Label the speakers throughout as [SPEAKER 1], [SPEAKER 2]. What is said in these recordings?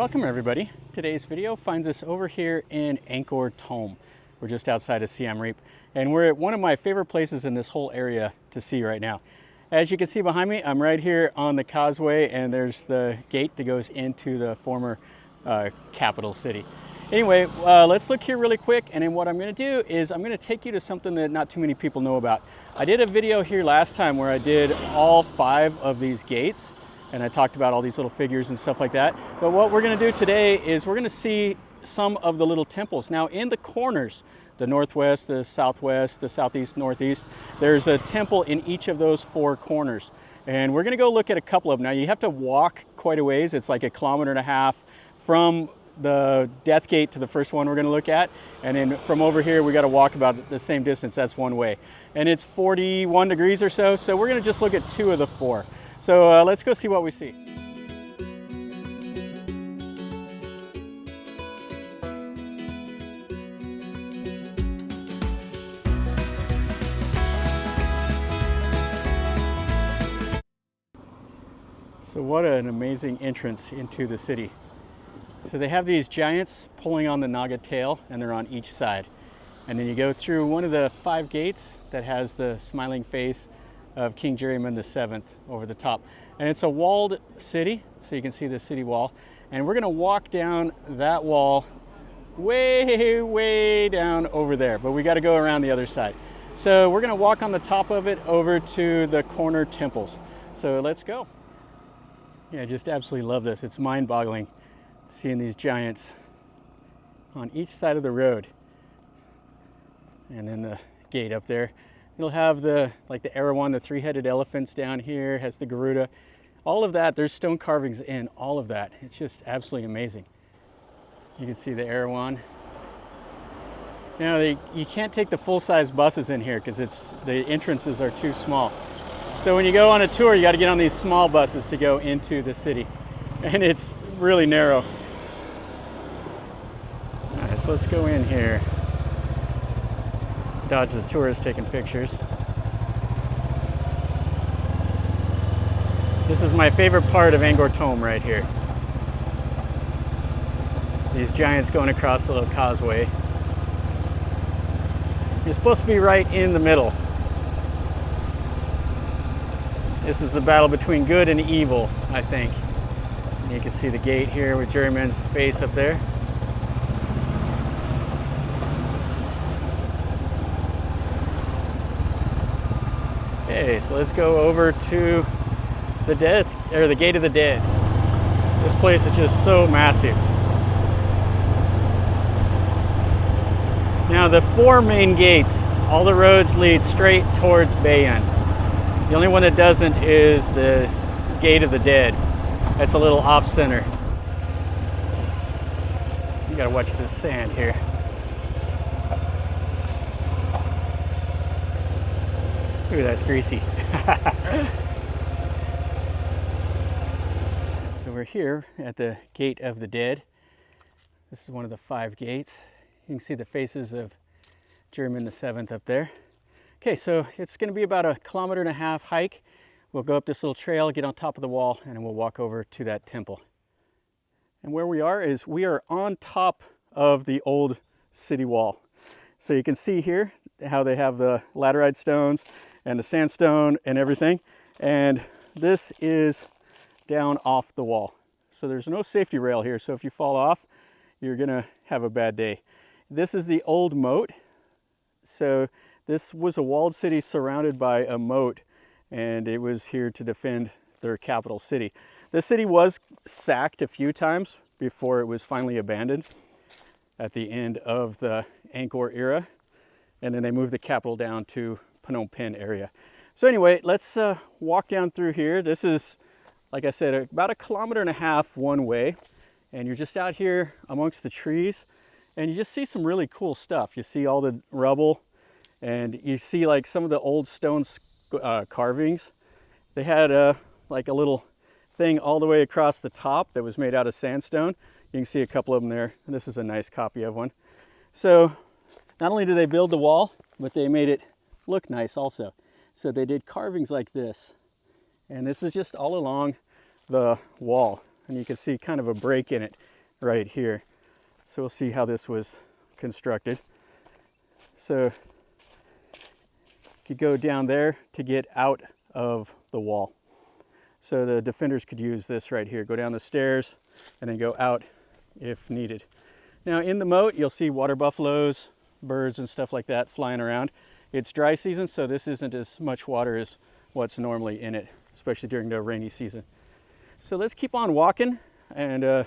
[SPEAKER 1] Welcome everybody. Today's video finds us over here in Angkor Thom. We're just outside of Siem Reap and we're at one of my favorite places in this whole area to see right now. As you can see behind me, I'm right here on the causeway and there's the gate that goes into the former capital city. Anyway, let's look here really quick, and then what I'm going to do is I'm going to take you to something that not too many people know about. I did a video here last time where I did all 5 of these gates and I talked about all these little figures and stuff like that. But what we're going to do today is we're going to see some of the little temples. Now in the corners, the northwest, the southwest, the southeast, northeast, there's a temple in each of those 4 corners. And we're going to go look at a couple of them. Now you have to walk quite a ways. It's like 1.5 kilometers from the death gate to the first one we're going to look at, and then from over here we got to walk about the same distance. That's one way, and it's 41 degrees or so, so we're going to just look at 2 of the 4. So let's go see what we see. So what an amazing entrance into the city. So they have these giants pulling on the Naga tail, and they're on each side. And then you go through one of the 5 gates that has the smiling face of King Jayavarman VII over the top. And it's a walled city, so you can see the city wall. And we're going to walk down that wall way down over there, but we got to go around the other side. So we're going to walk on the top of it over to the corner temples. So let's go. Yeah, I just absolutely love this. It's mind-boggling seeing these giants on each side of the road. And then the gate up there, you'll have the Erawan, the 3-headed elephants down here, has the Garuda, all of that. There's stone carvings in all of that. It's just absolutely amazing. You can see the Erawan. Now you can't take the full-size buses in here because the entrances are too small. So when you go on a tour, you got to get on these small buses to go into the city, and it's really narrow. All right, so let's go in here. Dodge the tourists taking pictures. This is my favorite part of Angkor Thom right here. These giants going across the little causeway. You're supposed to be right in the middle. This is the battle between good and evil, I think. And you can see the gate here with Jayavarman's face up there. Okay, so let's go over to the gate of the dead. This place is just so massive. Now the 4 main gates, all the roads lead straight towards Bayon. The only one that doesn't is the gate of the dead. That's a little off center. You gotta watch this sand here. Ooh, that's greasy. So we're here at the gate of the dead. This is one of the 5 gates. You can see the faces of Jayavarman VII up there. Okay, so it's going to be about 1.5 kilometer hike. We'll go up this little trail, get on top of the wall, and then we'll walk over to that temple. And where we are is we are on top of the old city wall. So you can see here how they have the laterite stones and the sandstone and everything. And this is down off the wall. So there's no safety rail here. So if you fall off, you're going to have a bad day. This is the old moat. So this was a walled city surrounded by a moat, and it was here to defend their capital city. The city was sacked a few times before it was finally abandoned at the end of the Angkor era, and then they moved the capital down to Phnom Penh area. So anyway, let's walk down through here. This is, like I said, about 1.5 kilometers one way, and you're just out here amongst the trees, and you just see some really cool stuff. You see all the rubble, and you see like some of the old stone carvings. They had like a little thing all the way across the top that was made out of sandstone. You can see a couple of them there, and this is a nice copy of one. So not only did they build the wall, but they made it look nice also. So they did carvings like this, and this is just all along the wall, and you can see kind of a break in it. right here. So we'll see how this was constructed. So you could go down there to get out of the wall. So the defenders could use this right here, go down the stairs and then go out if needed. Now in the moat, you'll see water buffaloes, birds and stuff like that flying around. It's dry season, so this isn't as much water as what's normally in it, especially during the rainy season. So let's keep on walking, and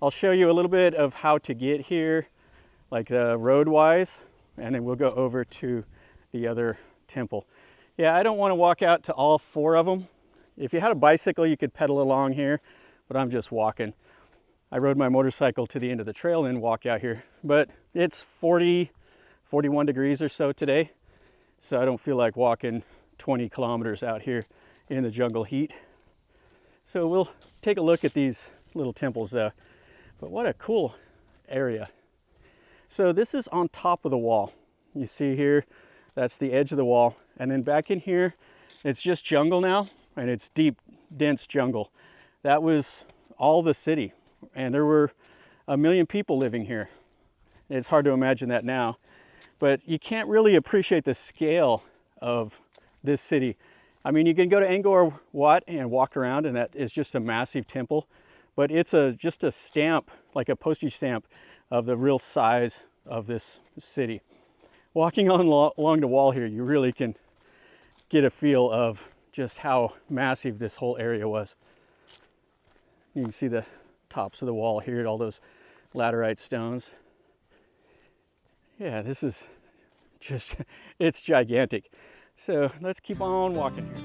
[SPEAKER 1] I'll show you a little bit of how to get here, like road-wise, and then we'll go over to the other temple. Yeah, I don't want to walk out to all 4 of them. If you had a bicycle, you could pedal along here, but I'm just walking. I rode my motorcycle to the end of the trail and walk out here, but it's 40, 41 degrees or so today, so I don't feel like walking 20 kilometers out here in the jungle heat. So we'll take a look at these little temples though. But what a cool area. So this is on top of the wall. You see here, that's the edge of the wall. And then back in here, it's just jungle now, and it's deep, dense jungle. That was all the city, and there were 1 million people living here. It's hard to imagine that now, but you can't really appreciate the scale of this city. I mean, you can go to Angkor Wat and walk around, and that is just a massive temple, but it's just a stamp, like a postage stamp of the real size of this city. Walking along the wall here, you really can get a feel of just how massive this whole area was. You can see the tops of the wall here, all those laterite stones. Yeah, this is just, it's gigantic. So let's keep on walking here.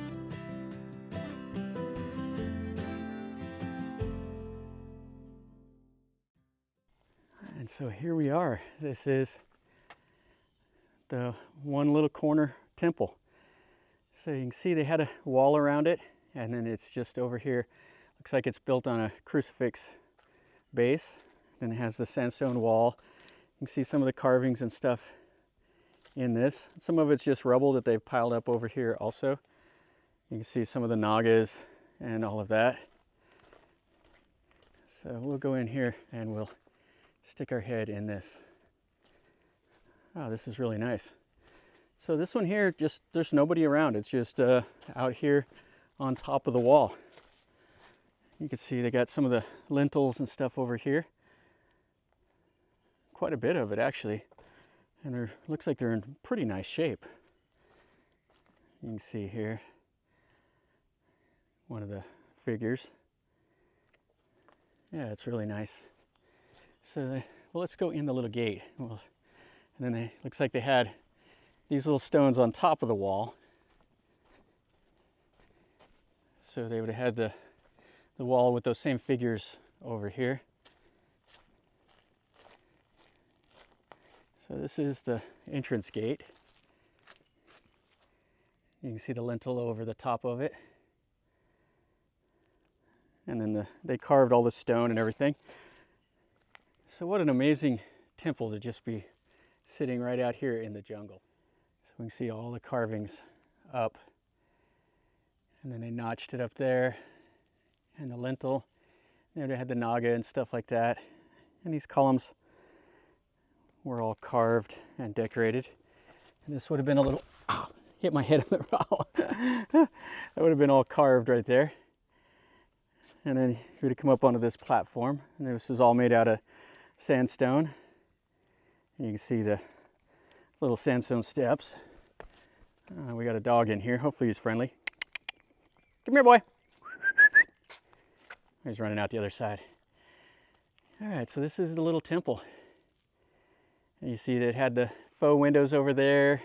[SPEAKER 1] And so here we are. This is the one little corner temple. So you can see they had a wall around it, and then it's just over here. Looks like it's built on a crucifix base. Then it has the sandstone wall. You can see some of the carvings and stuff in this. Some of it's just rubble that they've piled up over here also. You can see some of the nagas and all of that. So we'll go in here and we'll stick our head in this. Oh, this is really nice. So this one here, just there's nobody around. It's just out here on top of the wall. You can see they got some of the lintels and stuff over here. Quite a bit of it actually. And there looks like they're in pretty nice shape. You can see here one of the figures. Yeah, it's really nice. So, well, let's go in the little gate. Well, and then looks like they had these little stones on top of the wall. So they would have had the wall with those same figures over here. So this is the entrance gate. You can see the lintel over the top of it. And then they carved all the stone and everything. So what an amazing temple to just be sitting right out here in the jungle. So we can see all the carvings up. And then they notched it up there. And the lintel. There they had the naga and stuff like that. And these columns were all carved and decorated. And this would have been a little, hit my head on the rock. That would have been all carved right there. And then you would have come up onto this platform. And this is all made out of sandstone. And you can see the little sandstone steps. We got a dog in here. Hopefully he's friendly. Come here, boy. He's running out the other side. All right, so this is the little temple. And you see that it had the faux windows over there,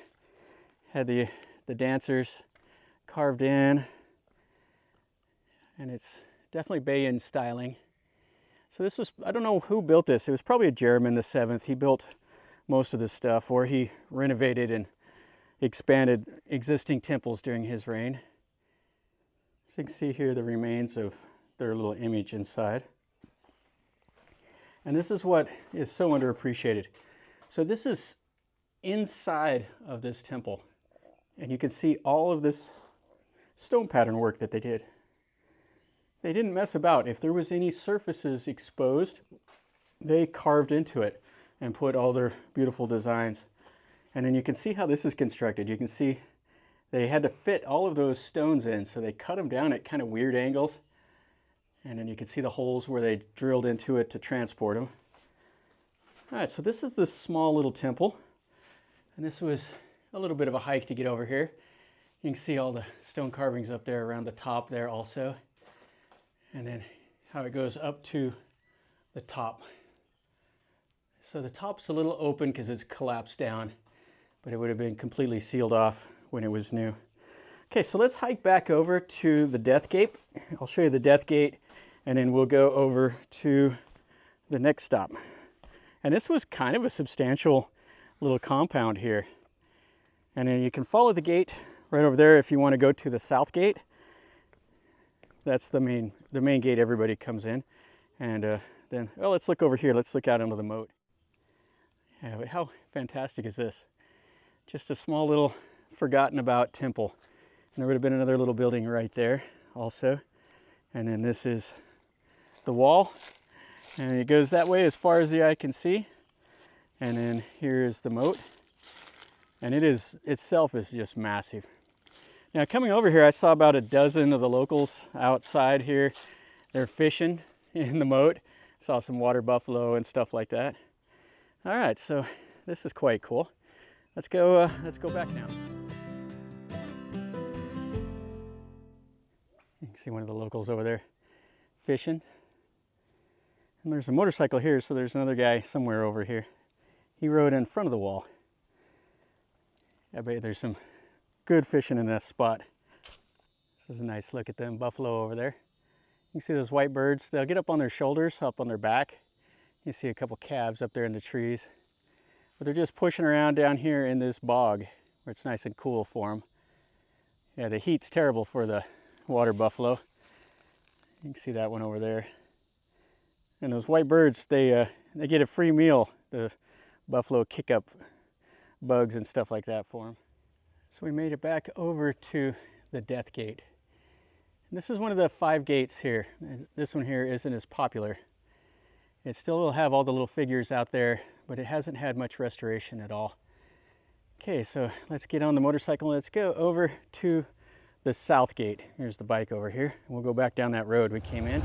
[SPEAKER 1] had the dancers carved in, and it's definitely Bayon styling. So this was, I don't know who built this. It was probably a Jayavarman VIII. He built most of this stuff, or he renovated and expanded existing temples during his reign. So you can see here the remains of their little image inside. And this is what is so underappreciated. So this is inside of this temple. And you can see all of this stone pattern work that they did. They didn't mess about. If there was any surfaces exposed, they carved into it and put all their beautiful designs. And then you can see how this is constructed. You can see they had to fit all of those stones in, so they cut them down at kind of weird angles. And then you can see the holes where they drilled into it to transport them. All right, so this is this small little temple. And this was a little bit of a hike to get over here. You can see all the stone carvings up there around the top there also. And then how it goes up to the top. So the top's a little open because it's collapsed down, but it would have been completely sealed off when it was new. Okay, so let's hike back over to the Death Gate. I'll show you the Death Gate, and then we'll go over to the next stop. And this was kind of a substantial little compound here. And then you can follow the gate right over there if you want to go to the South Gate. That's the main gate everybody comes in. And then, well, let's look over here. Let's look out into the moat. Yeah, but how fantastic is this? Just a small little forgotten about temple. And there would have been another little building right there also. And then this is the wall. And it goes that way as far as the eye can see. And then here is the moat. And it is itself is just massive. Now coming over here, I saw about a dozen of the locals outside here. They're fishing in the moat. Saw some water buffalo and stuff like that. All right, so this is quite cool. Let's go back now. You can see one of the locals over there fishing. And there's a motorcycle here, so there's another guy somewhere over here. He rode in front of the wall. I bet there's some good fishing in this spot. This is a nice look at them buffalo over there. You can see those white birds. They'll get up on their shoulders, up on their back. You see a couple calves up there in the trees. But they're just pushing around down here in this bog where it's nice and cool for them. Yeah, the heat's terrible for the water buffalo. You can see that one over there. And those white birds, they get a free meal. The buffalo kick up bugs and stuff like that for them. So we made it back over to the Death Gate. And this is one of the 5 gates here. This one here isn't as popular. It still will have all the little figures out there, but it hasn't had much restoration at all. Okay, so let's get on the motorcycle. Let's go over to the South Gate. Here's the bike over here. We'll go back down that road we came in.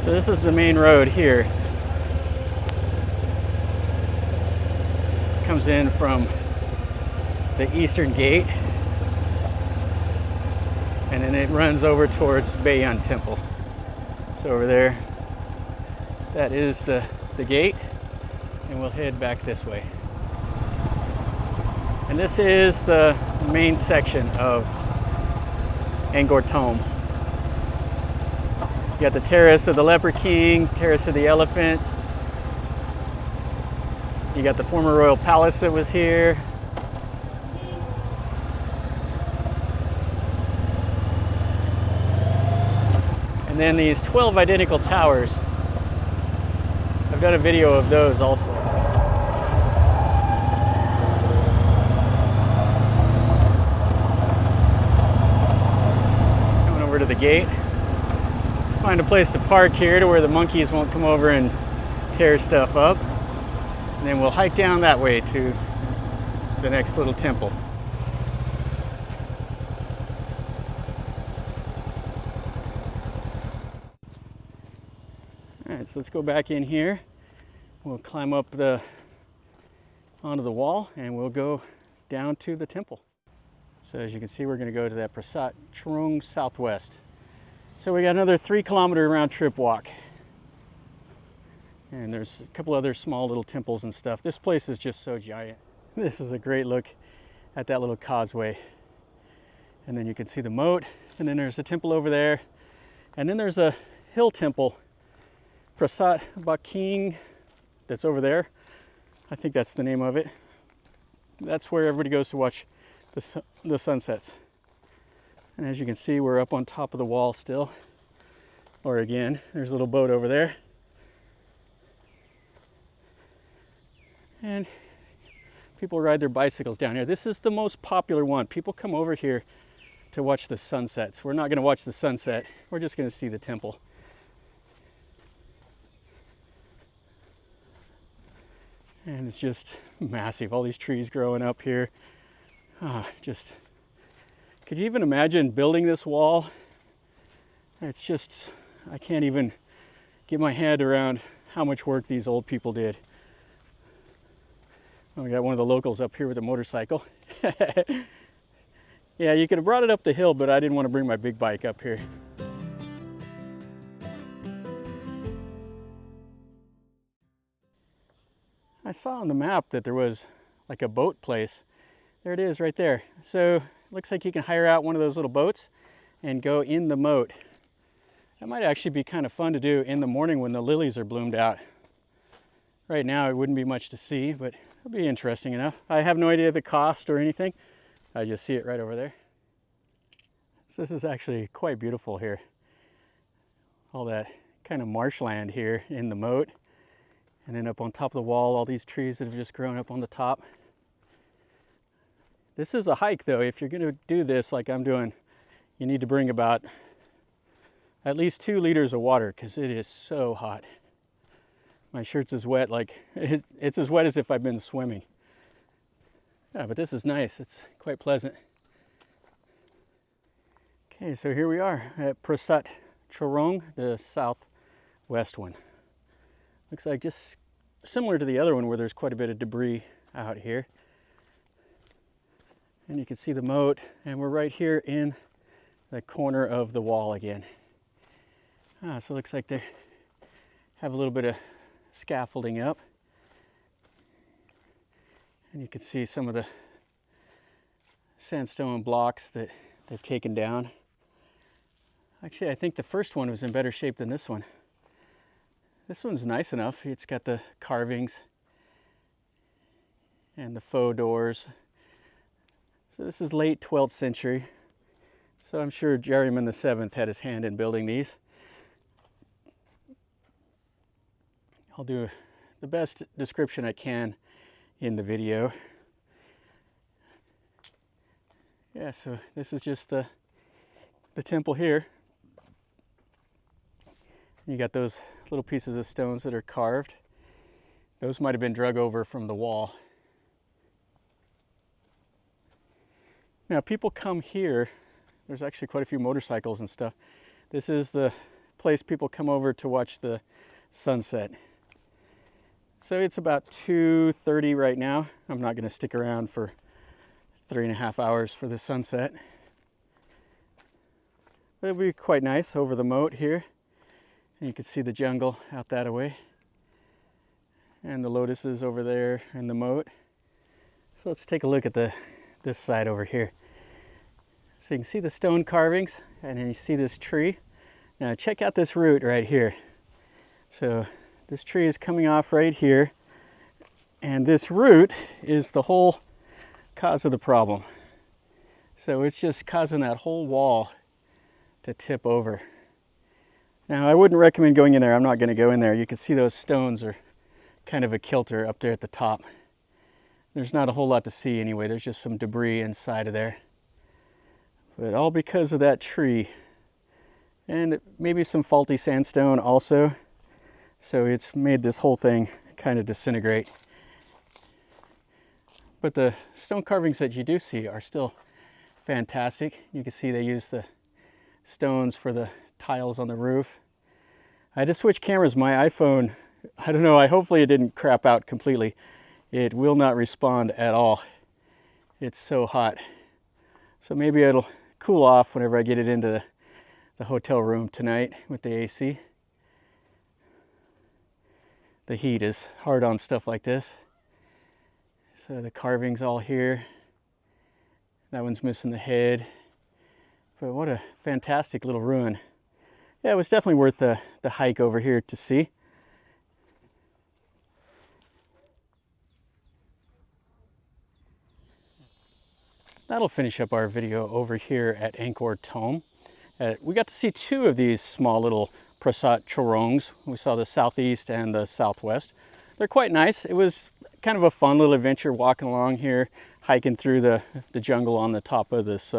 [SPEAKER 1] So this is the main road here. Comes in from the Eastern Gate, and then it runs over towards Bayon Temple. So over there, that is the gate, and we'll head back this way. And this is the main section of Angkor Thom. You got the Terrace of the Leper King, Terrace of the Elephant. You got the former royal palace that was here. And then these 12 identical towers. I've done a video of those also. Coming over to the gate. Let's find a place to park here to where the monkeys won't come over and tear stuff up. And then we'll hike down that way to the next little temple. All right, so let's go back in here. We'll climb up onto the wall and we'll go down to the temple. So as you can see, we're going to go to that Prasat Chrung southwest. So we got another 3-kilometer round trip walk. And there's a couple other small little temples and stuff. This place is just so giant. This is a great look at that little causeway. And then you can see the moat, and then there's a temple over there. And then there's a hill temple, Prasat Chrung, that's over there. I think that's the name of it. That's where everybody goes to watch the sunsets. And as you can see, we're up on top of the wall still. Or again, there's a little boat over there. And people ride their bicycles down here. This is the most popular one. People come over here to watch the sunsets. We're not going to watch the sunset. We're just going to see the temple. And it's just massive. All these trees growing up here. Just, could you even imagine building this wall? It's just, I can't even get my head around how much work these old people did. Oh, we got one of the locals up here with a motorcycle. Yeah, you could have brought it up the hill, but I didn't want to bring my big bike up here. I saw on the map that there was like a boat place. There it is right there. So it looks like you can hire out one of those little boats and go in the moat. That might actually be kind of fun to do in the morning when the lilies are bloomed out. Right now it wouldn't be much to see, but it'll be interesting enough. I have no idea the cost or anything. I just see it right over there. So this is actually quite beautiful here. All that kind of marshland here in the moat. And then up on top of the wall, all these trees that have just grown up on the top. This is a hike though. If you're gonna do this like I'm doing, you need to bring about at least 2 liters of water because it is so hot. My shirt's as wet, like it's as wet as if I've been swimming. Yeah, but this is nice. It's quite pleasant. Okay, so here we are at Prasat Chrung, the southwest one. Looks like just similar to the other one where there's quite a bit of debris out here. And you can see the moat, and we're right here in the corner of the wall again. So it looks like they have a little bit of scaffolding up. And you can see some of the sandstone blocks that they've taken down. Actually, I think the first one was in better shape than this one. This one's nice enough. It's got the carvings and the faux doors. So this is late 12th century. So I'm sure Jayavarman VII had his hand in building these. I'll do the best description I can in the video. Yeah, so this is just the temple here. You got those little pieces of stones that are carved. Those might have been drug over from the wall. Now people come here. There's actually quite a few motorcycles and stuff. This is the place people come over to watch the sunset. So it's about 2:30 right now. I'm not going to stick around for 3.5 hours for the sunset. But it'll be quite nice over the moat here. And you can see the jungle out that way. And the lotuses over there in the moat. So let's take a look at this side over here. So you can see the stone carvings, and then you see this tree. Now check out this root right here. So this tree is coming off right here, and this root is the whole cause of the problem. So it's just causing that whole wall to tip over. Now I wouldn't recommend going in there. I'm not going to go in there. You can see those stones are kind of a kilter up there at the top. There's not a whole lot to see anyway. There's just some debris inside of there. But all because of that tree. And maybe some faulty sandstone also. So it's made this whole thing kind of disintegrate. But the stone carvings that you do see are still fantastic. You can see they use the stones for the tiles on the roof. I had to switch cameras. My iPhone, I don't know, hopefully it didn't crap out completely. It will not respond at all. It's so hot. So maybe it'll cool off whenever I get it into the hotel room tonight with the AC. The heat is hard on stuff like this. So the carvings all here. That one's missing the head. But what a fantastic little ruin. Yeah, it was definitely worth the hike over here to see. That'll finish up our video over here at Angkor Thom. We got to see 2 of these small little Prasat Chrungs. We saw the southeast and the southwest. They're quite nice. It was kind of a fun little adventure walking along here, hiking through the jungle on the top of this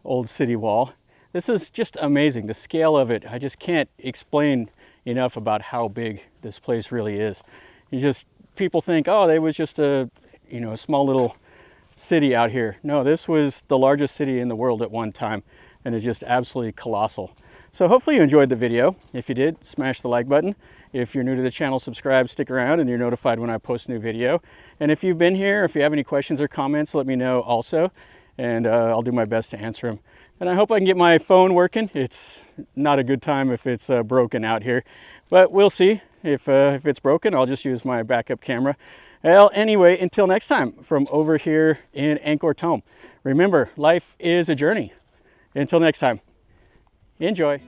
[SPEAKER 1] old city wall. This is just amazing, the scale of it. I just can't explain enough about how big this place really is. People think, oh, they was just a small little city out here. No, this was the largest city in the world at one time, and it's just absolutely colossal. So hopefully you enjoyed the video. If you did, smash the like button. If you're new to the channel, subscribe, stick around, and you're notified when I post a new video. And if you've been here, if you have any questions or comments, let me know also, and I'll do my best to answer them. And I hope I can get my phone working. It's not a good time if it's broken out here, but we'll see. If it's broken, I'll just use my backup camera. Well, anyway, until next time, from over here in Angkor Thom, remember, life is a journey. Until next time, enjoy.